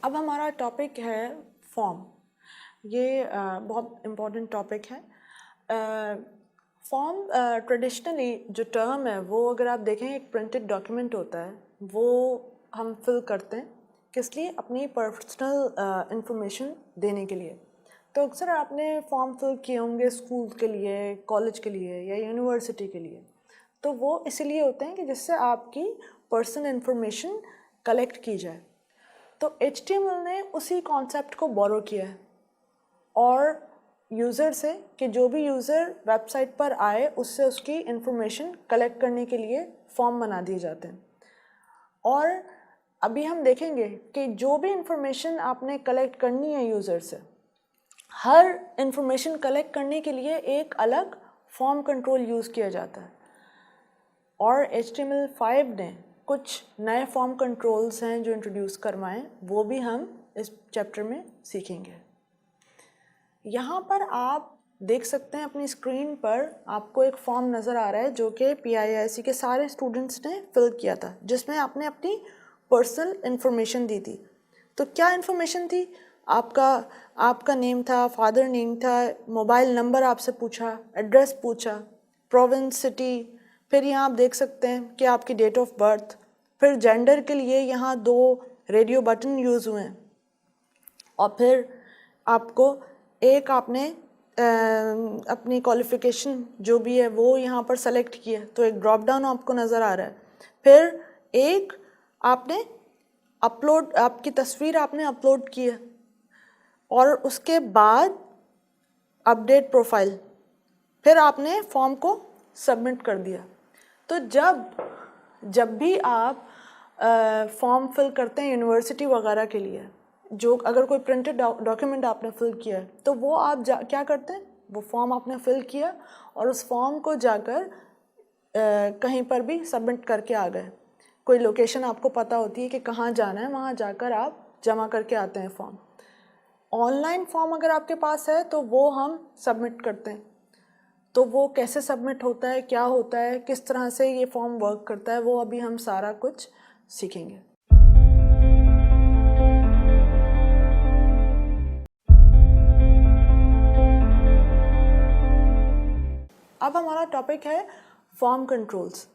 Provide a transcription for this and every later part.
अब हमारा टॉपिक है फॉर्म। ये बहुत इम्पोर्टेंट टॉपिक है। फॉर्म ट्रेडिशनली जो टर्म है वो अगर आप देखें एक प्रिंटेड डॉक्यूमेंट होता है, वो हम फिल करते हैं किस लिए? अपनी पर्सनल इंफॉर्मेशन देने के लिए। तो अक्सर आपने फॉर्म फिल किए होंगे स्कूल के लिए, कॉलेज के लिए या यूनिवर्सिटी के लिए। तो वो इसीलिए होते हैं कि जिससे आपकी पर्सनल इंफॉर्मेशन कलेक्ट की जाए। तो HTML ने उसी कॉन्सेप्ट को बोरो किया है और यूज़र से कि जो भी यूज़र वेबसाइट पर आए उससे उसकी इंफॉर्मेशन कलेक्ट करने के लिए फॉर्म बना दिए जाते हैं। और अभी हम देखेंगे कि जो भी इंफॉर्मेशन आपने कलेक्ट करनी है यूज़र से, हर इंफॉर्मेशन कलेक्ट करने के लिए एक अलग फॉर्म कंट्रोल यूज़ किया जाता है। और HTML5 ने कुछ नए फॉर्म कंट्रोल्स हैं जो इंट्रोड्यूस करवाएं, वो भी हम इस चैप्टर में सीखेंगे। यहाँ पर आप देख सकते हैं अपनी स्क्रीन पर आपको एक फॉर्म नज़र आ रहा है जो कि PIIC के सारे स्टूडेंट्स ने फिल किया था, जिसमें आपने अपनी पर्सनल इंफॉर्मेशन दी थी। तो क्या इंफॉर्मेशन थी? आपका नेम था, फादर नेम था, मोबाइल नंबर आपसे पूछा, एड्रेस पूछा, प्रोविंस, सिटी, फिर यहाँ आप देख सकते हैं कि आपकी डेट ऑफ बर्थ, फिर जेंडर के लिए यहाँ 2 रेडियो बटन यूज़ हुए हैं, और फिर आपको एक आपने अपनी क्वालिफ़िकेशन जो भी है वो यहाँ पर सेलेक्ट किया, तो एक ड्रॉप डाउन आपको नज़र आ रहा है। फिर एक आपने आपकी तस्वीर आपने अपलोड की है, और उसके बाद अपडेट प्रोफाइल, फिर आपने फॉर्म को सबमिट कर दिया। तो जब भी आप फॉर्म फिल करते हैं यूनिवर्सिटी वगैरह के लिए, जो अगर कोई प्रिंटेड डॉक्यूमेंट आपने फिल किया है, तो वो आप क्या करते हैं? वो फॉर्म आपने फिल किया और उस फॉर्म को जाकर कहीं पर भी सबमिट करके आ गए। कोई लोकेशन आपको पता होती है कि कहाँ जाना है, वहाँ जाकर आप जमा करके आते हैं फॉर्म। ऑनलाइन फॉर्म अगर आपके पास है तो वो हम सबमिट करते हैं। तो वो कैसे सबमिट होता है, क्या होता है, किस तरह से ये फॉर्म वर्क करता है, वो अभी हम सारा कुछ सीखेंगे। अब हमारा टॉपिक है फॉर्म कंट्रोल्स।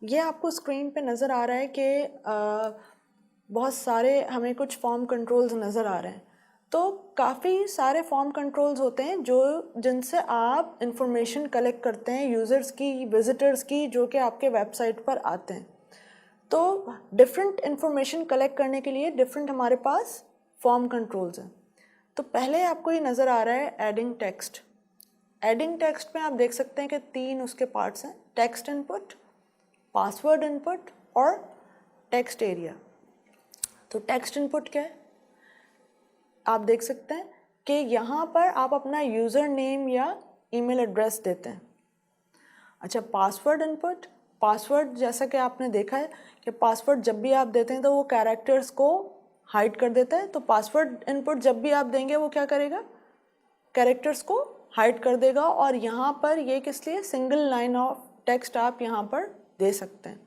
ये आपको स्क्रीन पे नज़र आ रहा है कि बहुत सारे हमें कुछ फॉर्म कंट्रोल्स नज़र आ रहे हैं। तो काफ़ी सारे फॉर्म कंट्रोल्स होते हैं जिनसे आप इंफॉर्मेशन कलेक्ट करते हैं यूज़र्स की, विजिटर्स की, जो कि आपके वेबसाइट पर आते हैं। तो डिफरेंट इंफॉर्मेशन कलेक्ट करने के लिए डिफरेंट हमारे पास फॉर्म कंट्रोल्स हैं। तो पहले आपको ये नज़र आ रहा है एडिंग टेक्स्ट। एडिंग टेक्स्ट में आप देख सकते हैं कि 3 उसके पार्ट्स हैं: टेक्स्ट इनपुट, पासवर्ड इनपुट और टेक्स्ट एरिया। तो टेक्स्ट इनपुट क्या है? आप देख सकते हैं कि यहाँ पर आप अपना यूज़र नेम या ईमेल एड्रेस देते हैं। अच्छा, पासवर्ड इनपुट, पासवर्ड जैसा कि आपने देखा है कि पासवर्ड जब भी आप देते हैं तो वो कैरेक्टर्स को हाइड कर देता है। तो पासवर्ड इनपुट जब भी आप देंगे वो क्या करेगा? कैरेक्टर्स को हाइड कर देगा। और यहाँ पर ये किस लिए? सिंगल लाइन ऑफ टेक्स्ट आप यहाँ पर दे सकते हैं।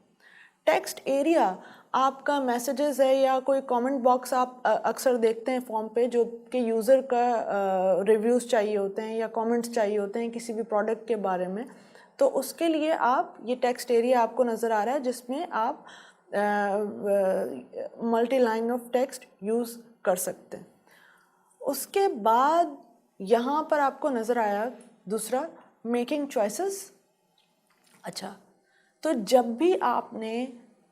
टेक्स्ट एरिया आपका मैसेजेस है या कोई कमेंट बॉक्स आप अक्सर देखते हैं फॉर्म पे, जो कि यूज़र का रिव्यूज़ चाहिए होते हैं या कमेंट्स चाहिए होते हैं किसी भी प्रोडक्ट के बारे में। तो उसके लिए आप ये टेक्स्ट एरिया आपको नज़र आ रहा है, जिसमें आप multi line of text use कर सकते हैं। उसके बाद यहाँ पर आपको नज़र आया दूसरा, मेकिंग चॉइसेस। अच्छा, तो जब भी आपने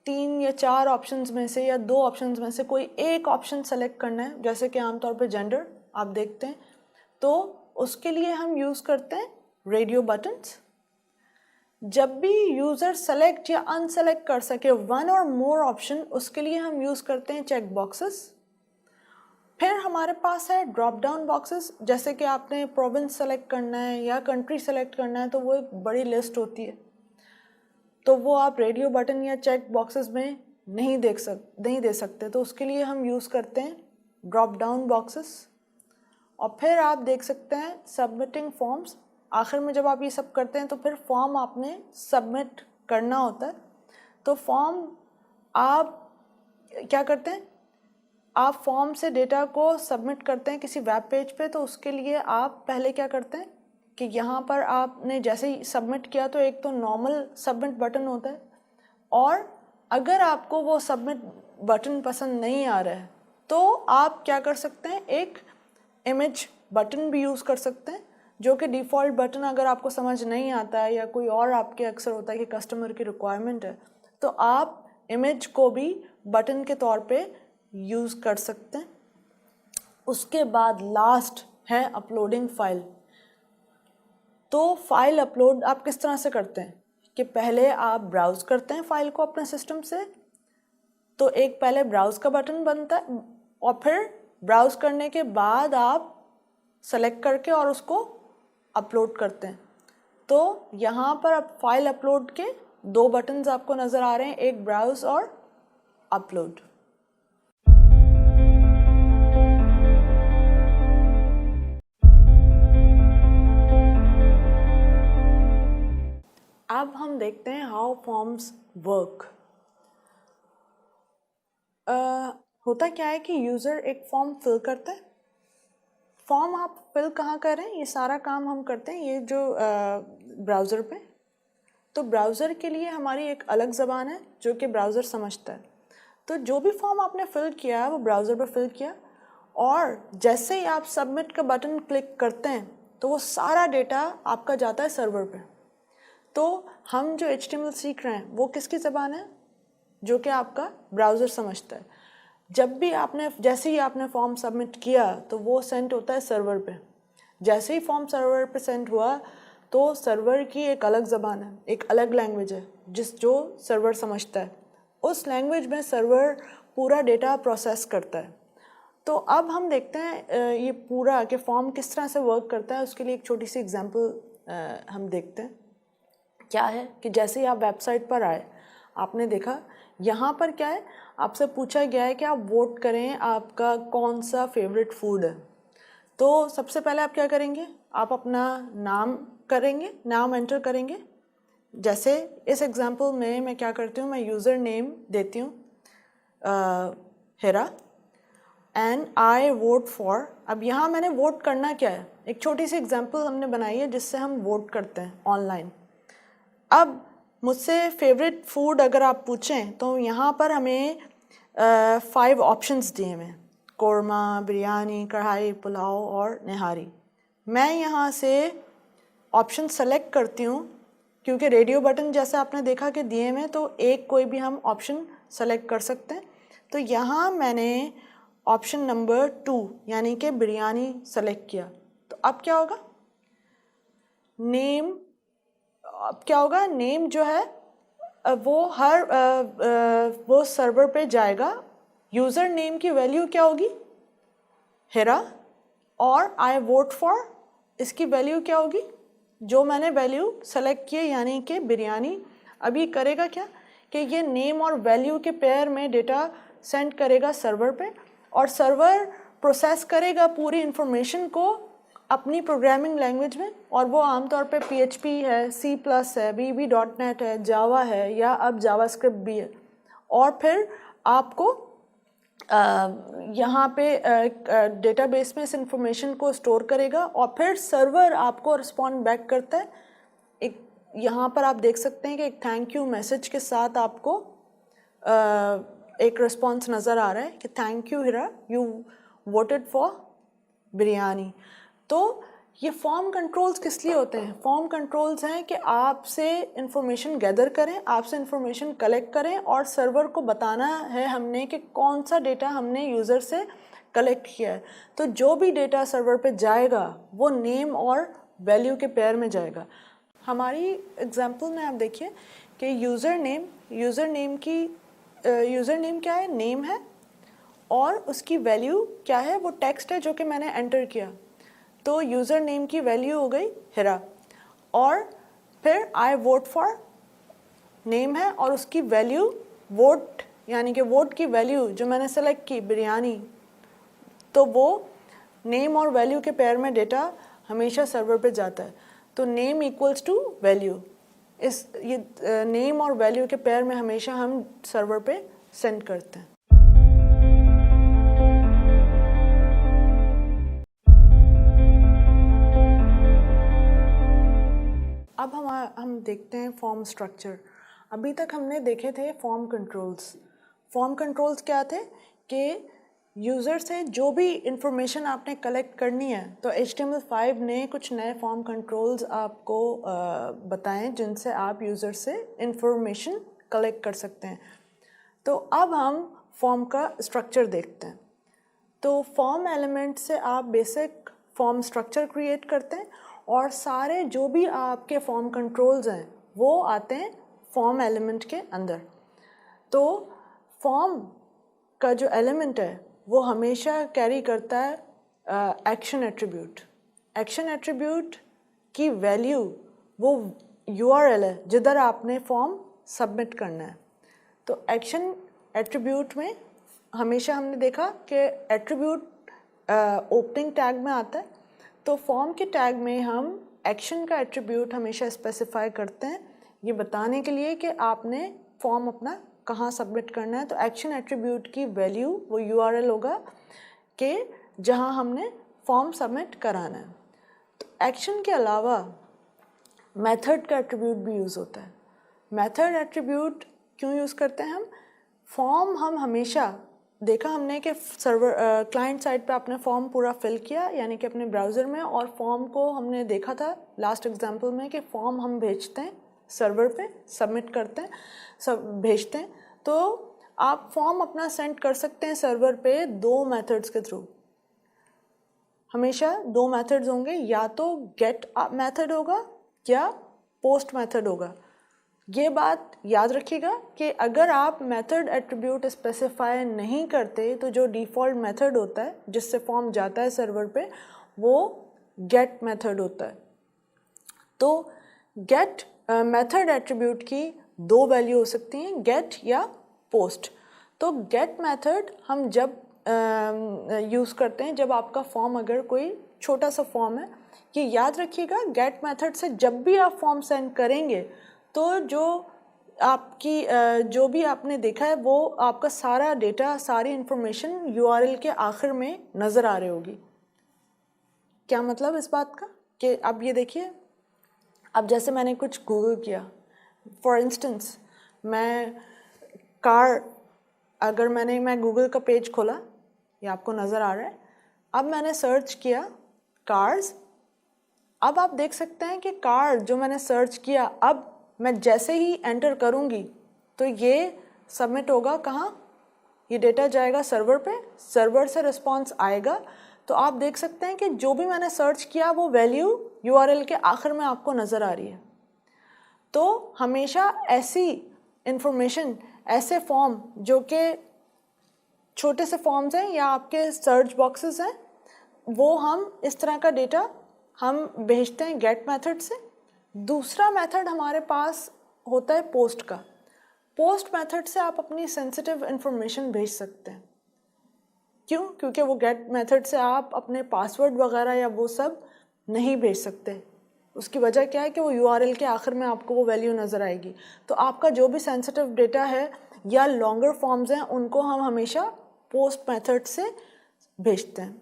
3 या 4 ऑप्शंस में से या 2 ऑप्शंस में से कोई एक ऑप्शन सेलेक्ट करना है, जैसे कि आमतौर पे जेंडर आप देखते हैं, तो उसके लिए हम यूज़ करते हैं रेडियो बटन्स। जब भी यूज़र सेलेक्ट या अनसेलेक्ट कर सके 1 और मोर ऑप्शन, उसके लिए हम यूज़ करते हैं चेक बॉक्सेस। फिर हमारे पास है ड्रॉप डाउन बॉक्सेस। जैसे कि आपने प्रोविंस सेलेक्ट करना है या कंट्री सेलेक्ट करना है, तो वो एक बड़ी लिस्ट होती है, तो वो आप रेडियो बटन या चेक बॉक्सेस में नहीं दे सकते। तो उसके लिए हम यूज़ करते हैं ड्रॉप डाउन बॉक्सेस। और फिर आप देख सकते हैं सबमिटिंग फॉर्म्स। आखिर में जब आप ये सब करते हैं तो फिर फॉर्म आपने सबमिट करना होता है। तो फॉर्म आप क्या करते हैं? आप फॉर्म से डेटा को सबमिट करते हैं किसी वेब पेज पे, तो उसके लिए आप पहले क्या करते हैं कि यहाँ पर आपने जैसे ही सबमिट किया तो एक तो नॉर्मल सबमिट बटन होता है, और अगर आपको वो सबमिट बटन पसंद नहीं आ रहा है तो आप क्या कर सकते हैं, एक इमेज बटन भी यूज़ कर सकते हैं, जो कि डिफ़ॉल्ट बटन अगर आपको समझ नहीं आता है या कोई और आपके अक्सर होता है कि कस्टमर की रिक्वायरमेंट है, तो आप इमेज को भी बटन के तौर पे यूज़ कर सकते हैं। उसके बाद लास्ट है अपलोडिंग फ़ाइल। तो फाइल अपलोड आप किस तरह से करते हैं कि पहले आप ब्राउज़ करते हैं फ़ाइल को अपने सिस्टम से, तो एक पहले ब्राउज़ का बटन बनता है और फिर ब्राउज़ करने के बाद आप सेलेक्ट करके और उसको अपलोड करते हैं। तो यहाँ पर अब फाइल अपलोड के दो बटन्स आपको नज़र आ रहे हैं, एक ब्राउज़ और अपलोड। अब हम देखते हैं हाउ फॉर्म्स वर्क। होता क्या है कि यूज़र एक फॉर्म फिल करता है। फॉर्म आप फिल कहाँ कर रहे हैं, ये सारा काम हम करते हैं ये जो ब्राउज़र पे। तो ब्राउज़र के लिए हमारी एक अलग ज़बान है जो कि ब्राउज़र समझता है। तो जो भी फॉर्म आपने फिल किया है वो ब्राउज़र पे फिल किया, और जैसे ही आप सबमिट का बटन क्लिक करते हैं तो वो सारा डेटा आपका जाता है सर्वर पे। तो हम जो HTML सीख रहे हैं वो किसकी ज़बान है, जो कि आपका ब्राउज़र समझता है। जैसे ही आपने फॉर्म सबमिट किया तो वो सेंड होता है सर्वर पे। जैसे ही फॉर्म सर्वर पे सेंड हुआ तो सर्वर की एक अलग ज़बान है, एक अलग लैंग्वेज है जो सर्वर समझता है। उस लैंग्वेज में सर्वर पूरा डेटा प्रोसेस करता है। तो अब हम देखते हैं ये पूरा कि फॉर्म किस तरह से वर्क करता है। उसके लिए एक छोटी सी एग्जांपल हम देखते हैं। क्या है कि जैसे ही आप वेबसाइट पर आए, आपने देखा यहाँ पर क्या है, आपसे पूछा गया है कि आप वोट करें आपका कौन सा फेवरेट फूड है। तो सबसे पहले आप क्या करेंगे, आप अपना नाम करेंगे, नाम एंटर करेंगे। जैसे इस एग्जांपल में मैं क्या करती हूँ, मैं यूज़र नेम देती हूँ हिरा एंड आई वोट फॉर। अब यहाँ मैंने वोट करना क्या है, एक छोटी सी एग्जांपल हमने बनाई है जिससे हम वोट करते हैं ऑनलाइन। अब मुझसे फेवरेट फूड अगर आप पूछें तो यहाँ पर हमें 5 ऑप्शंस दिए हैं, कोरमा, बिरयानी, कढ़ाई, पुलाव और निहारी। मैं यहाँ से ऑप्शन सेलेक्ट करती हूँ, क्योंकि रेडियो बटन जैसे आपने देखा कि दिए में, तो एक कोई भी हम ऑप्शन सेलेक्ट कर सकते हैं। तो यहाँ मैंने ऑप्शन नंबर 2 यानी कि बिरयानी सेलेक्ट किया। तो अब क्या होगा, नेम नेम जो है वो सर्वर पे जाएगा। यूज़र नेम की वैल्यू क्या होगी, हिरा, और आई वोट फॉर इसकी वैल्यू क्या होगी, जो मैंने वैल्यू सेलेक्ट की यानी कि बिरयानी। अभी करेगा क्या कि ये नेम और वैल्यू के पेयर में डेटा सेंड करेगा सर्वर पे, और सर्वर प्रोसेस करेगा पूरी इंफॉर्मेशन को अपनी प्रोग्रामिंग लैंग्वेज में। और वो आमतौर पे PHP है, C+ है, VB.NET है, जावा है, या अब जावास्क्रिप्ट भी है। और फिर आपको यहाँ पे डेटाबेस में इस इंफॉर्मेशन को स्टोर करेगा, और फिर सर्वर आपको रिस्पॉन्ड बैक करता है। एक यहाँ पर आप देख सकते हैं कि एक थैंक यू मैसेज के साथ आपको एक रिस्पॉन्स नज़र आ रहा है कि thank you Hira, you voted for biryani. तो ये फॉर्म कंट्रोल्स किस लिए होते हैं, फॉर्म कंट्रोल्स हैं कि आपसे इंफॉर्मेशन गैदर करें, आपसे इंफॉर्मेशन कलेक्ट करें, और सर्वर को बताना है हमने कि कौन सा डेटा हमने यूज़र से कलेक्ट किया है। तो जो भी डेटा सर्वर पे जाएगा वो नेम और वैल्यू के पेयर में जाएगा। हमारी एग्जांपल में आप देखिए कि यूज़र नेम क्या है, नेम है, और उसकी वैल्यू क्या है, वो टेक्स्ट है जो कि मैंने एंटर किया। तो यूज़र नेम की वैल्यू हो गई हिरा, और फिर आई वोट फॉर नेम है, और उसकी वैल्यू वोट यानी कि वोट की वैल्यू जो मैंने सेलेक्ट की बिरयानी, तो वो नेम और वैल्यू के पेयर में डेटा हमेशा सर्वर पे जाता है। तो नेम इक्वल्स टू वैल्यू, ये नेम और वैल्यू के पेयर में हमेशा हम सर्वर पे सेंड करते हैं। अब हम देखते हैं फॉर्म स्ट्रक्चर। अभी तक हमने देखे the form controls. Form controls क्या थे कि यूज़र से जो भी इंफॉर्मेशन आपने कलेक्ट करनी है, तो HTML5 ने कुछ नए फॉर्म कंट्रोल्स आपको बताएं जिनसे आप यूज़र से इंफॉर्मेशन कलेक्ट कर सकते हैं। तो अब हम फॉर्म का स्ट्रक्चर देखते हैं। तो फॉर्म एलिमेंट से आप बेसिक फॉर्म स्ट्रक्चर क्रिएट करते हैं और सारे जो भी आपके फॉर्म कंट्रोल्स हैं वो आते हैं फॉर्म एलिमेंट के अंदर। तो फॉर्म का जो एलिमेंट है वो हमेशा कैरी करता है एक्शन एट्रीब्यूट। एक्शन एट्रीब्यूट की वैल्यू वो URL है जिधर आपने फॉर्म सबमिट करना है। तो एक्शन एट्रीब्यूट में हमेशा हमने देखा कि एट्रीब्यूट ओपनिंग टैग में आता है, तो फॉर्म के टैग में हम एक्शन का एट्रीब्यूट हमेशा स्पेसिफाई करते हैं ये बताने के लिए कि आपने फॉर्म अपना कहाँ सबमिट करना है। तो एक्शन एट्रीब्यूट की वैल्यू वो URL होगा कि जहाँ हमने फॉर्म सबमिट कराना है। तो एक्शन के अलावा मेथड का एट्रीब्यूट भी यूज़ होता है। मेथड एट्रीब्यूट क्यों यूज़ करते हैं हम? फॉर्म हम हमेशा देखा हमने कि सर्वर क्लाइंट साइड पे आपने फॉर्म पूरा फिल किया यानी कि अपने ब्राउज़र में, और फॉर्म को हमने देखा था लास्ट एग्जांपल में कि फॉर्म हम भेजते हैं सर्वर पे, सबमिट करते हैं, सब भेजते हैं। तो आप फॉर्म अपना सेंड कर सकते हैं सर्वर पे दो मेथड्स के थ्रू। हमेशा दो मेथड्स होंगे, या तो गेट मेथड होगा या पोस्ट मेथड होगा। ये बात याद रखिएगा कि अगर आप मेथड एट्रीब्यूट स्पेसिफाई नहीं करते तो जो डिफ़ॉल्ट मेथड होता है जिससे फॉर्म जाता है सर्वर पे वो गेट मेथड होता है। तो गेट मेथड एट्रीब्यूट की दो वैल्यू हो सकती हैं, गेट या पोस्ट। तो गेट मेथड हम जब यूज़ करते हैं जब आपका फॉर्म अगर कोई छोटा सा फॉर्म है। ये याद रखिएगा, गेट मेथड से जब भी आप फॉर्म सेंड करेंगे तो जो आपकी जो भी आपने देखा है वो आपका सारा डेटा, सारी इंफॉर्मेशन URL के आखिर में नज़र आ रही होगी। क्या मतलब इस बात का कि अब ये देखिए, अब जैसे मैंने कुछ गूगल किया, फॉर इंस्टेंस मैं कार, अगर मैं गूगल का पेज खोला, ये आपको नज़र आ रहा है। अब मैंने सर्च किया कार्स। अब आप देख सकते हैं कि कार जो मैंने सर्च किया, अब मैं जैसे ही एंटर करूंगी तो ये सबमिट होगा कहाँ? ये डेटा जाएगा सर्वर पे, सर्वर से रिस्पांस आएगा। तो आप देख सकते हैं कि जो भी मैंने सर्च किया वो वैल्यू URL के आखिर में आपको नज़र आ रही है। तो हमेशा ऐसी इंफॉर्मेशन, ऐसे फॉर्म जो कि छोटे से फॉर्म्स हैं या आपके सर्च बॉक्सेस हैं, वो हम इस तरह का डेटा हम भेजते हैं गेट मेथड से। दूसरा मेथड हमारे पास होता है पोस्ट का। पोस्ट मेथड से आप अपनी सेंसिटिव इंफॉर्मेशन भेज सकते हैं। क्यों? क्योंकि वो गेट मेथड से आप अपने पासवर्ड वगैरह या वो सब नहीं भेज सकते। उसकी वजह क्या है कि वो URL के आखिर में आपको वो वैल्यू नज़र आएगी। तो आपका जो भी सेंसिटिव डेटा है या लॉन्गर फॉर्म्स हैं उनको हम हमेशा पोस्ट मेथड से भेजते हैं।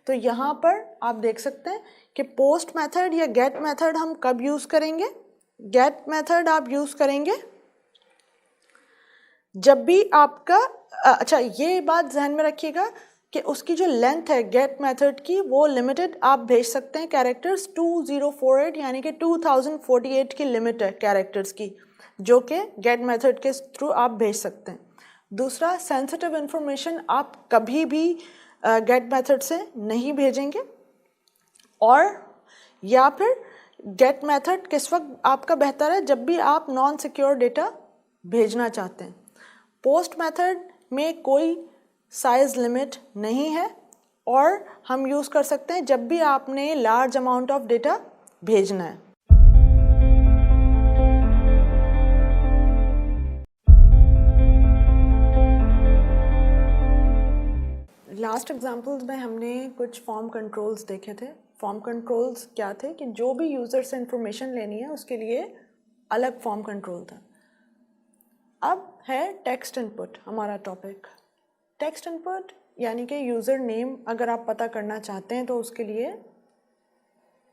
तो यहाँ पर आप देख सकते हैं कि पोस्ट मेथड या गेट मेथड हम कब यूज़ करेंगे? गेट मेथड आप यूज़ करेंगे जब भी आपका अच्छा, ये बात ध्यान में रखिएगा कि उसकी जो लेंथ है गेट मेथड की वो लिमिटेड आप भेज सकते हैं कैरेक्टर्स 2048, यानी कि 2048 की लिमिट है कैरेक्टर्स की, जो कि गेट मेथड के थ्रू आप भेज सकते हैं। दूसरा, सेंसिटिव इंफॉर्मेशन आप कभी भी गेट मेथड से नहीं भेजेंगे। और या फिर गेट मेथड किस वक्त आपका बेहतर है? जब भी आप नॉन सिक्योर डेटा भेजना चाहते हैं। पोस्ट मेथड में कोई साइज लिमिट नहीं है और हम यूज़ कर सकते हैं जब भी आपने लार्ज अमाउंट ऑफ डेटा भेजना है। लास्ट एग्जाम्पल्स में हमने कुछ फॉर्म कंट्रोल्स देखे थे। फॉर्म कंट्रोल्स क्या थे कि जो भी यूज़र से इंफॉर्मेशन लेनी है उसके लिए अलग फॉर्म कंट्रोल था। अब है टेक्स्ट इनपुट हमारा टॉपिक। टेक्स्ट इनपुट यानी कि यूज़र नेम अगर आप पता करना चाहते हैं तो उसके लिए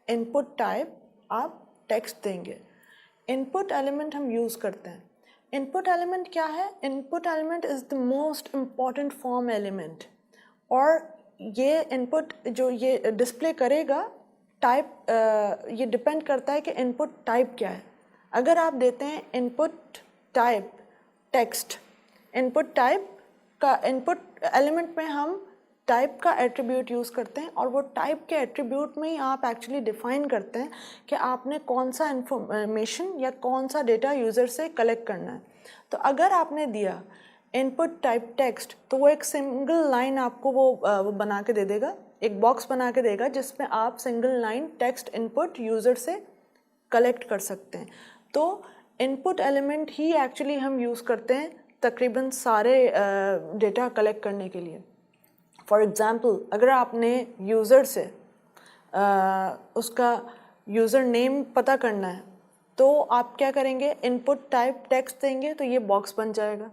इनपुट टाइप आप टेक्स्ट देंगे। इनपुट एलिमेंट हम यूज़ करते हैं। इनपुट एलिमेंट क्या है? Input element is the most important form element, और ये इनपुट जो ये डिस्प्ले करेगा टाइप, ये डिपेंड करता है कि इनपुट टाइप क्या है। अगर आप देते हैं input type text, input type का इनपुट एलिमेंट में हम टाइप का एट्रीब्यूट यूज़ करते हैं, और वो टाइप के एट्रीब्यूट में ही आप एक्चुअली डिफ़ाइन करते हैं कि आपने कौन सा इन्फॉर्मेशन या कौन सा डेटा यूज़र से कलेक्ट करना है। तो अगर आपने दिया इनपुट टाइप टेक्स्ट, तो वो एक सिंगल लाइन आपको वो बना के दे देगा, एक बॉक्स बना के देगा जिसमें आप single line text input user से कलेक्ट कर सकते हैं। तो इनपुट एलिमेंट ही एक्चुअली हम यूज़ करते हैं तकरीबन सारे डेटा कलेक्ट करने के लिए। फॉर एग्ज़ाम्पल, अगर आपने यूज़र से उसका यूज़र नेम पता करना है, तो आप क्या करेंगे? इनपुट टाइप टेक्स्ट देंगे तो ये बॉक्स बन जाएगा।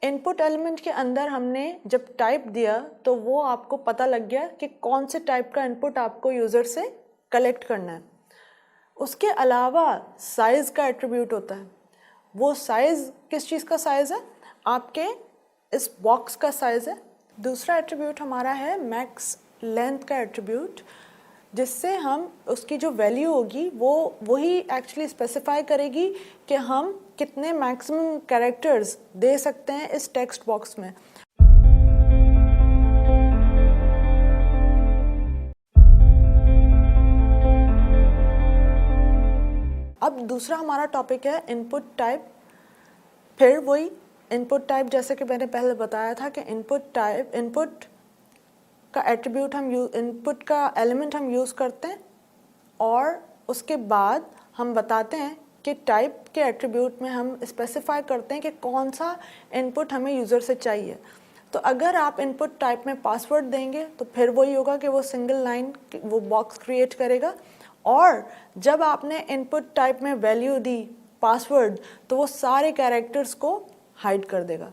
इनपुट एलिमेंट के अंदर हमने जब टाइप दिया तो वो आपको पता लग गया कि कौन से टाइप का इनपुट आपको यूज़र से कलेक्ट करना है। उसके अलावा साइज़ का एट्रीब्यूट होता है। वो साइज़ किस चीज़ का साइज़ है? आपके इस बॉक्स का साइज़ है। दूसरा एट्रीब्यूट हमारा है मैक्स लेंथ का एट्रीब्यूट, जिससे हम उसकी जो वैल्यू होगी वो वही एक्चुअली स्पेसिफाई करेगी कि हम कितने मैक्सिमम कैरेक्टर्स दे सकते हैं इस टेक्स्ट बॉक्स में। अब दूसरा हमारा टॉपिक है इनपुट टाइप। फिर वही इनपुट टाइप, जैसे कि मैंने पहले बताया था कि इनपुट टाइप, इनपुट का एट्रीब्यूट हम इनपुट का एलिमेंट हम यूज़ करते हैं, और उसके बाद हम बताते हैं कि टाइप के एट्रीब्यूट में हम स्पेसिफाई करते हैं कि कौन सा इनपुट हमें यूज़र से चाहिए। तो अगर आप इनपुट टाइप में पासवर्ड देंगे तो फिर वही होगा कि वो सिंगल लाइन वो बॉक्स क्रिएट करेगा, और जब आपने इनपुट टाइप में वैल्यू दी पासवर्ड, तो वो सारे कैरेक्टर्स को हाइड कर देगा।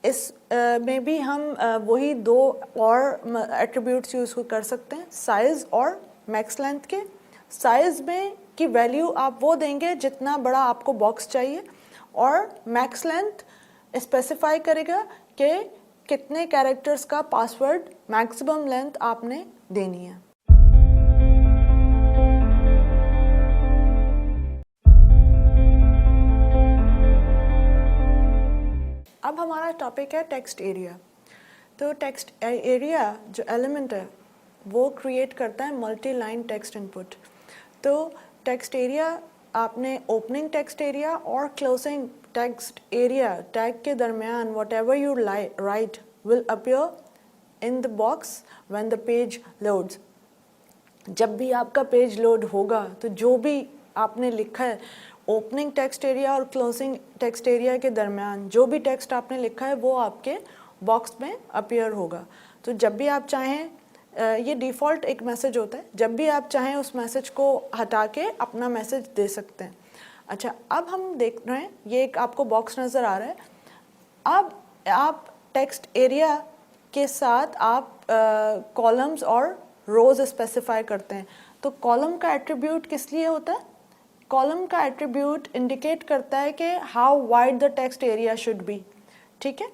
इस में भी हम वही दो और एट्रीब्यूट्स यूज़ कर सकते हैं, साइज़ और मैक्स लेंथ के। साइज़ में की वैल्यू आप वो देंगे जितना बड़ा आपको बॉक्स चाहिए, और मैक्स लेंथ स्पेसिफाई करेगा कि कितने कैरेक्टर्स का पासवर्ड मैक्सिमम लेंथ आपने देनी है। अब हमारा टॉपिक है टेक्स्ट एरिया। तो टेक्स्ट एरिया जो एलिमेंट है वो क्रिएट करता है मल्टी लाइन टेक्स्ट इनपुट। तो टेक्स्ट एरिया, आपने ओपनिंग टेक्स्ट एरिया और क्लोजिंग टेक्स्ट एरिया टैग के दरमियान whatever you right will appear in the box when the page loads. जब भी आपका पेज लोड होगा तो जो भी आपने लिखा है ओपनिंग टेक्स्ट एरिया और क्लोजिंग टेक्स्ट एरिया के दरमियान, जो भी टेक्स्ट आपने लिखा है वो आपके बॉक्स में अपीयर होगा। तो जब भी आप चाहें, ये डिफ़ॉल्ट एक मैसेज होता है, जब भी आप चाहें उस मैसेज को हटा के अपना मैसेज दे सकते हैं। अच्छा, अब हम देख रहे हैं ये एक आपको बॉक्स नज़र आ रहा है। अब आप टेक्स्ट एरिया के साथ आप कॉलम्स और रोज़ स्पेसिफाई करते हैं। तो कॉलम का एट्रीब्यूट किस लिए होता है? कॉलम का एट्रीब्यूट इंडिकेट करता है कि how wide the text area should be, ठीक है।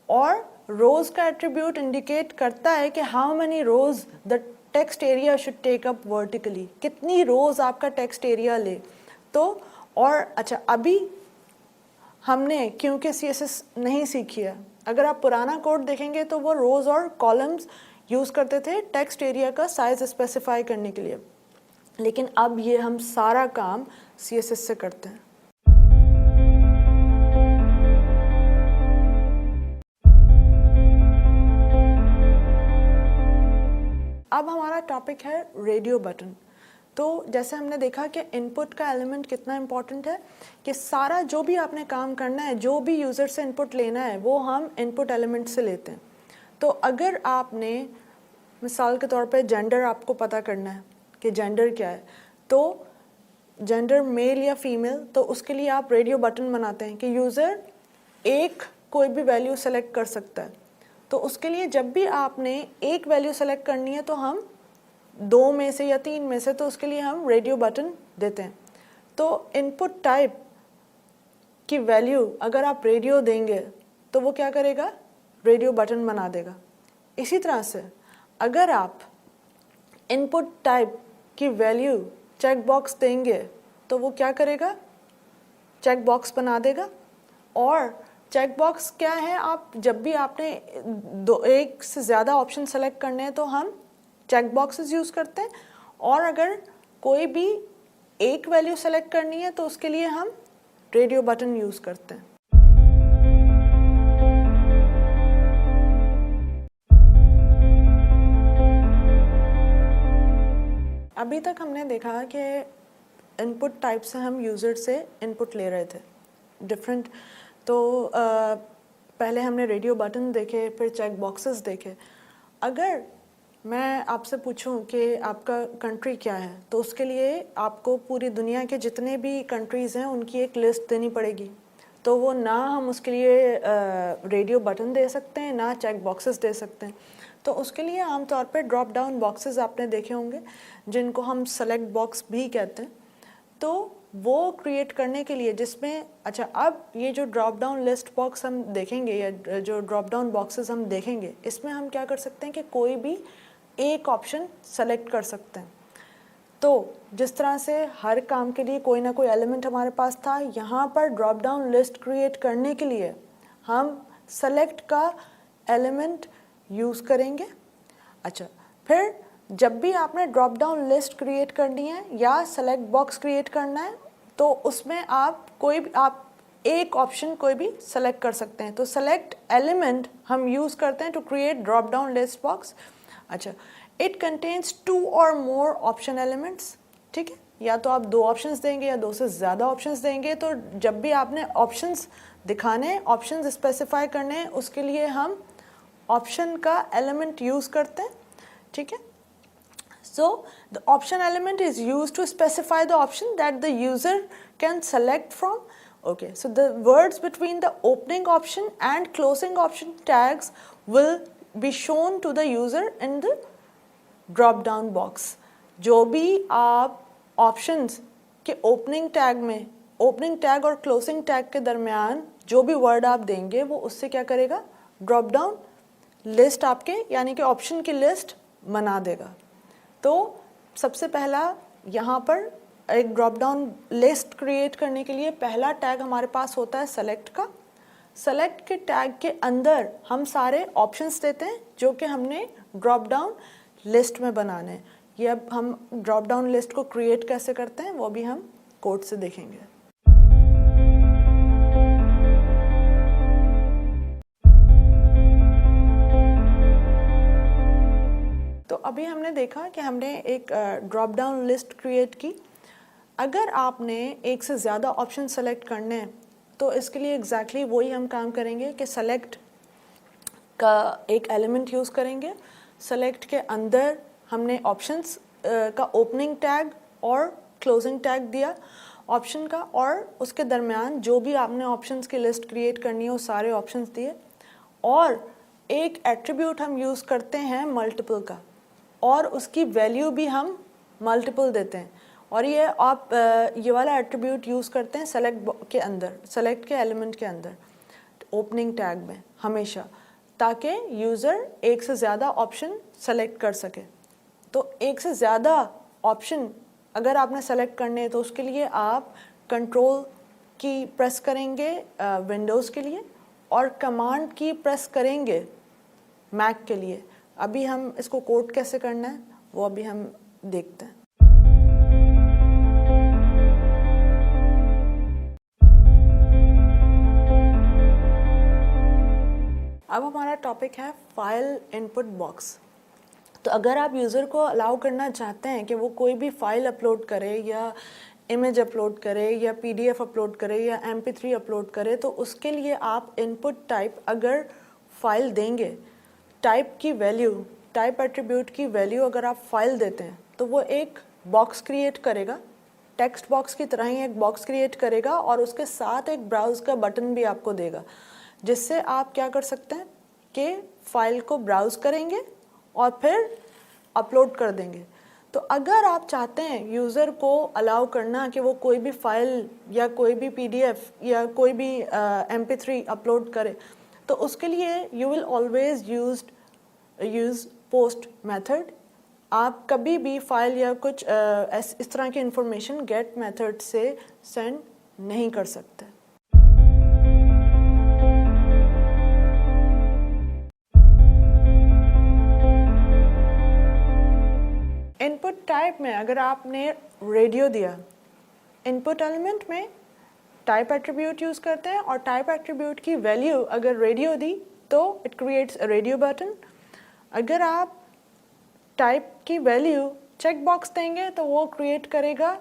और रोज़ का एट्रीब्यूट इंडिकेट करता है कि how many rows the text area should take up vertically, कितनी रोज़ आपका टेक्स्ट एरिया ले। तो और अच्छा, अभी हमने क्योंकि CSS नहीं सीखी है, अगर आप पुराना कोड देखेंगे तो वो रोज़ और कॉलम्स यूज़ करते थे टेक्स्ट एरिया का साइज़ स्पेसिफाई करने के लिए, लेकिन अब ये हम सारा काम CSS से करते हैं। अब हमारा टॉपिक है रेडियो बटन। तो जैसे हमने देखा कि इनपुट का एलिमेंट कितना इम्पॉर्टेंट है, कि सारा जो भी आपने काम करना है, जो भी यूज़र से इनपुट लेना है, वो हम इनपुट एलिमेंट से लेते हैं। तो अगर आपने मिसाल के तौर पे जेंडर आपको पता करना है कि जेंडर क्या है, तो जेंडर मेल या फीमेल, तो उसके लिए आप रेडियो बटन बनाते हैं कि यूज़र एक कोई भी वैल्यू सेलेक्ट कर सकता है। तो उसके लिए जब भी आपने एक वैल्यू सेलेक्ट करनी है तो हम 2 में से या 3 में से, तो उसके लिए हम रेडियो बटन देते हैं। तो इनपुट टाइप की वैल्यू अगर आप रेडियो देंगे तो वो क्या करेगा, रेडियो बटन बना देगा। इसी तरह से अगर आप इनपुट टाइप की वैल्यू चेक बॉक्स देंगे तो वो क्या करेगा, चेक बॉक्स बना देगा। और चेक बॉक्स क्या है, आप जब भी आपने एक से ज़्यादा ऑप्शन सेलेक्ट करने हैं तो हम चेक बॉक्सेस यूज़ करते हैं, और अगर कोई भी एक वैल्यू सेलेक्ट करनी है तो उसके लिए हम रेडियो बटन यूज़ करते हैं। अभी तक हमने देखा कि इनपुट टाइप से हम यूज़र से इनपुट ले रहे थे डिफरेंट। तो पहले हमने रेडियो बटन देखे, फिर चेक बॉक्सेस देखे। अगर मैं आपसे पूछूं कि आपका कंट्री क्या है, तो उसके लिए आपको पूरी दुनिया के जितने भी कंट्रीज़ हैं उनकी एक लिस्ट देनी पड़ेगी। तो वो ना हम उसके लिए रेडियो बटन दे सकते हैं, ना चेक बॉक्सेस दे सकते हैं। तो उसके लिए आमतौर पे ड्रॉप डाउन बॉक्सेस आपने देखे होंगे, जिनको हम सेलेक्ट बॉक्स भी कहते हैं। तो वो क्रिएट करने के लिए जिसमें, अच्छा, अब ये जो ड्रॉप डाउन लिस्ट बॉक्स हम देखेंगे या जो ड्रॉप डाउन बॉक्सेस हम देखेंगे, इसमें हम क्या कर सकते हैं कि कोई भी एक ऑप्शन सेलेक्ट कर सकते हैं। तो जिस तरह से हर काम के लिए कोई ना कोई एलिमेंट हमारे पास था, यहाँ पर ड्रॉप डाउन लिस्ट क्रिएट करने के लिए हम सेलेक्ट का एलिमेंट यूज़ करेंगे। अच्छा, फिर जब भी आपने ड्रॉप डाउन लिस्ट क्रिएट करनी है या सेलेक्ट बॉक्स क्रिएट करना है, तो उसमें आप एक ऑप्शन कोई भी सेलेक्ट कर सकते हैं। तो सेलेक्ट एलिमेंट हम यूज़ करते हैं to create drop down list box. अच्छा, इट कंटेन्स 2 और मोर ऑप्शन एलिमेंट्स, ठीक है। या तो आप 2 ऑप्शंस देंगे या 2 से ज़्यादा ऑप्शंस देंगे। तो जब भी आपने ऑप्शंस दिखाने, ऑप्शंस स्पेसिफाई करने, उसके लिए हम ऑप्शन का एलिमेंट यूज़ करते हैं, ठीक है। So the option element is used to specify the option that the user can select from. Okay, so the words between the opening option and closing option tags will be shown to the user in the drop down box. जो भी आप options के opening tag में, opening tag और closing tag के दरमियान जो भी word आप देंगे, वो उससे क्या करेगा, drop down list आपके यानी कि option की list बना देगा। तो सबसे पहला यहाँ पर एक ड्रॉप डाउन लिस्ट क्रिएट करने के लिए पहला टैग हमारे पास होता है सेलेक्ट का। सेलेक्ट के टैग के अंदर हम सारे ऑप्शंस देते हैं जो कि हमने ड्रॉप डाउन लिस्ट में बनाने हैं। ये अब हम ड्रॉप डाउन लिस्ट को क्रिएट कैसे करते हैं वो भी हम कोड से देखेंगे। तो अभी हमने देखा कि हमने एक ड्रॉप डाउन लिस्ट क्रिएट की। अगर आपने एक से ज़्यादा ऑप्शन सेलेक्ट करने हैं तो इसके लिए एग्जैक्टली वही हम काम करेंगे कि सेलेक्ट का एक एलिमेंट यूज़ करेंगे। सेलेक्ट के अंदर हमने ऑप्शंस का ओपनिंग टैग और क्लोजिंग टैग दिया ऑप्शन का, और उसके दरमियान जो भी आपने ऑप्शंस की लिस्ट क्रिएट करनी है वो सारे ऑप्शंस दिए। और एक एट्रीब्यूट हम यूज़ करते हैं मल्टीपल का, और उसकी वैल्यू भी हम मल्टीपल देते हैं। और ये आप ये वाला एट्रीब्यूट यूज़ करते हैं सेलेक्ट के अंदर, सेलेक्ट के एलिमेंट के अंदर ओपनिंग टैग में हमेशा, ताकि यूज़र एक से ज़्यादा ऑप्शन सेलेक्ट कर सके। तो एक से ज़्यादा ऑप्शन अगर आपने सेलेक्ट करने हैं तो उसके लिए आप कंट्रोल की प्रेस करेंगे विंडोज़ के लिए, और कमांड की प्रेस करेंगे मैक के लिए। अभी हम इसको कोड कैसे करना है वो अभी हम देखते हैं। अब हमारा टॉपिक है फाइल इनपुट बॉक्स। तो अगर आप यूज़र को अलाउ करना चाहते हैं कि वो कोई भी फाइल अपलोड करे या इमेज अपलोड करे या PDF अपलोड करे या MP3 अपलोड करे, तो उसके लिए आप इनपुट टाइप अगर फाइल देंगे, टाइप की वैल्यू, टाइप एट्रीब्यूट की वैल्यू अगर आप फाइल देते हैं तो वो एक बॉक्स क्रिएट करेगा, टेक्स्ट बॉक्स की तरह ही एक बॉक्स क्रिएट करेगा, और उसके साथ एक ब्राउज़ का बटन भी आपको देगा, जिससे आप क्या कर सकते हैं कि फ़ाइल को ब्राउज़ करेंगे और फिर अपलोड कर देंगे। तो अगर आप चाहते हैं यूज़र को अलाउ करना कि वो कोई भी फाइल या कोई भी PDF या कोई भी MP3 अपलोड करे, तो उसके लिए you will always use post method. आप कभी भी फाइल या कुछ इस तरह की इंफॉर्मेशन गेट मेथड से सेंड नहीं कर सकते। इनपुट टाइप में अगर आपने रेडियो दिया, इनपुट एलिमेंट में टाइप एट्रीब्यूट यूज़ करते हैं और टाइप एट्रीब्यूट की वैल्यू अगर रेडियो दी तो it creates a radio button. अगर आप टाइप की वैल्यू चेक बॉक्स देंगे तो वो क्रिएट करेगा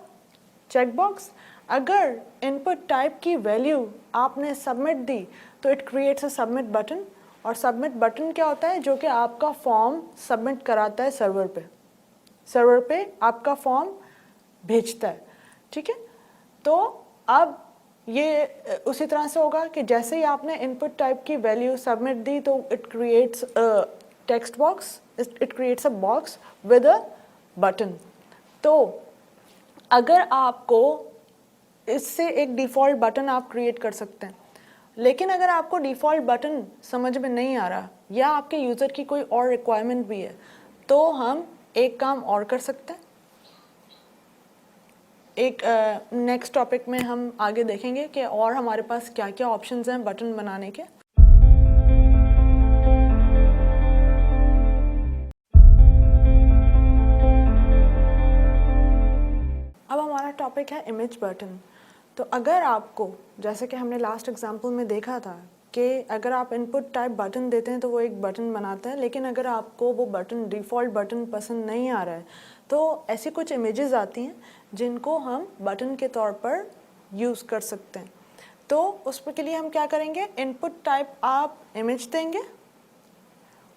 चेक बॉक्स। अगर इनपुट टाइप की वैल्यू आपने सबमिट दी तो it creates a submit button. और सबमिट बटन क्या होता है? जो कि आपका फॉर्म सबमिट कराता है सर्वर पे आपका फॉर्म भेजता है। ठीक है, तो अब ये उसी तरह से होगा कि जैसे ही आपने इनपुट टाइप की वैल्यू सबमिट दी तो it creates text box, it creates a box with a button. तो अगर आपको इससे एक डिफ़ॉल्ट बटन आप क्रिएट कर सकते हैं, लेकिन अगर आपको डिफ़ॉल्ट बटन समझ में नहीं आ रहा या आपके यूज़र की कोई और रिक्वायरमेंट भी है, तो हम एक काम और कर सकते हैं। एक नेक्स्ट टॉपिक में हम आगे देखेंगे कि और हमारे पास क्या क्या ऑप्शंस हैं बटन बनाने के। अब हमारा टॉपिक है इमेज बटन। तो अगर आपको, जैसे कि हमने लास्ट एग्जांपल में देखा था कि अगर आप इनपुट टाइप बटन देते हैं तो वो एक बटन बनाता है, लेकिन अगर आपको वो बटन डिफ़ॉल्ट बटन पसंद नहीं आ रहा है तो ऐसी कुछ इमेजेस आती हैं जिनको हम बटन के तौर पर यूज़ कर सकते हैं। तो उसके लिए हम क्या करेंगे, इनपुट टाइप आप इमेज देंगे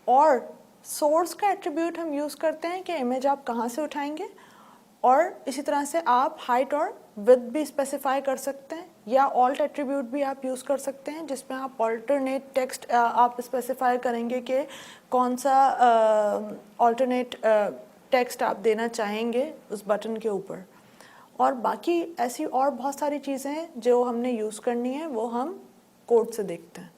और सोर्स का एट्रीब्यूट हम यूज़ करते हैं कि इमेज आप कहाँ से उठाएंगे, और इसी तरह से आप हाइट और विड्थ भी स्पेसिफाई कर सकते हैं, या ऑल्ट एट्रीब्यूट भी आप यूज़ कर सकते हैं जिसमें आप ऑल्टरनेट टेक्स्ट आप स्पेसिफाई करेंगे कि कौन सा ऑल्टरनेट टेक्स्ट आप देना चाहेंगे उस बटन के ऊपर। और बाकी ऐसी और बहुत सारी चीज़ें हैं जो हमने यूज़ करनी है, वो हम कोड से देखते हैं।